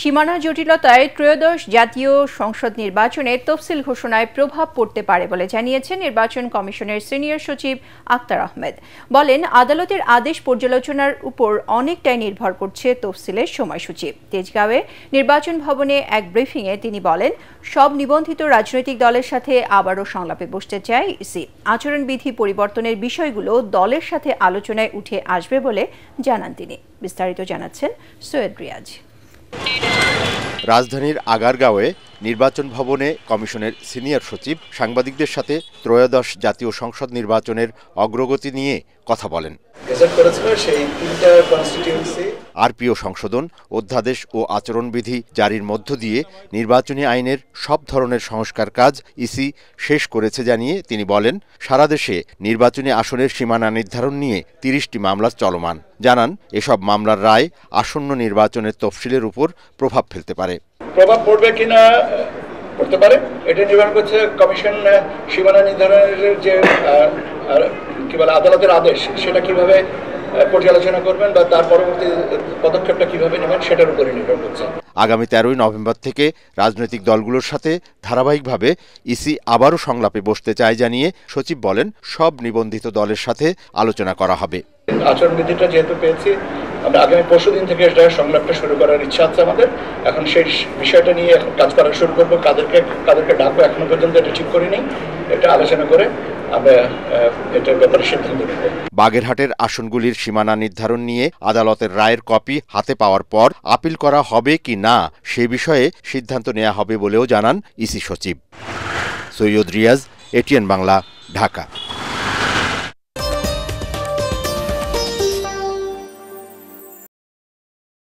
সীমানা জটিলতায় ত্রয়োদশ জাতীয় সংসদ নির্বাচনে তফসিল ঘোষণায় প্রভাব পড়তে পারে বলে জানিয়েছেন নির্বাচন কমিশনের সিনিয়র সচিব আক্তার আহমেদ। বলেন, আদালতের আদেশ পর্যালোচনার উপর অনেকটাই নির্ভর করছে তফসিলের সময়সূচি। তেজগাঁওয়ে নির্বাচন ভবনে এক ব্রিফিংয়ে তিনি বলেন, সব নিবন্ধিত রাজনৈতিক দলের সাথে আবারও সংলাপে বসতে চায় ইসি। আচরণবিধি পরিবর্তনের বিষয়গুলো দলের সাথে আলোচনায় উঠে আসবে বলে জানান তিনি। বিস্তারিত জানাচ্ছেন সৈয়দ রিয়াজ। রাজধানীর আগারগাঁওয়ে নির্বাচন ভবনে কমিশনের সিনিয়র সচিব সাংবাদিকদের সাথে ত্রয়োদশ জাতীয় সংসদ নির্বাচনের অগ্রগতি নিয়ে কথা বলেন। আরপিও সংশোধন, অধ্যাদেশ ও আচরণবিধি জারির মধ্য দিয়ে নির্বাচনী আইনের সব ধরনের সংস্কার কাজ ইসি শেষ করেছে জানিয়ে তিনি বলেন, সারা দেশে নির্বাচনী আসনের সীমানা নির্ধারণ নিয়ে 30টি মামলা চলমান। জানান, এসব মামলার রায় আসন্ন নির্বাচনের তফসিলের উপর প্রভাব ফেলতে পারে। প্রভাব পড়বে কিনা পড়তে পারে, এটা নির্ভর করছে কমিশন সীমানা নির্ধারণের যে আদালতের আদেশ সেটা কিভাবে পর্যালোচনা করবেন বা তার পরবর্তী পদক্ষেপটা কিভাবে নেবেন সেটার উপরে নির্ভর করছে। আগামী 13ই নভেম্বর থেকে রাজনৈতিক দলগুলোর সাথে ধারাবাহিকভাবে ইসি আবারও সংলাপে বসতে চায় জানিয়ে সচিব বলেন, সব নিবন্ধিত দলের সাথে আলোচনা করা হবে। আচরণবিধিটা যেহেতু পেয়েছি, আমরা আগামী পরশুদিন থেকে এটা সংলাপটা শুরু করার ইচ্ছা আছে আমাদের। এখন সেই বিষয়টা নিয়ে এখন কাজ করা শুরু করবো। কাদেরকে ডাকবো এখনো পর্যন্ত এটা ঠিক করিনি। এটা আলোচনা করে আমরা এটার ব্যাপারে সিদ্ধান্ত নেব। বাগেরহাটের আসনগুলির সীমানা নির্ধারণ নিয়ে আদালতের রায়ের কপি হাতে পাওয়ার পর আপিল করা হবে কি না সে বিষয়ে সিদ্ধান্ত নেওয়া হবে বলেও জানান ইসি সচিব। সৈয়দ রিয়াজ, এটিএন বাংলা, ঢাকা।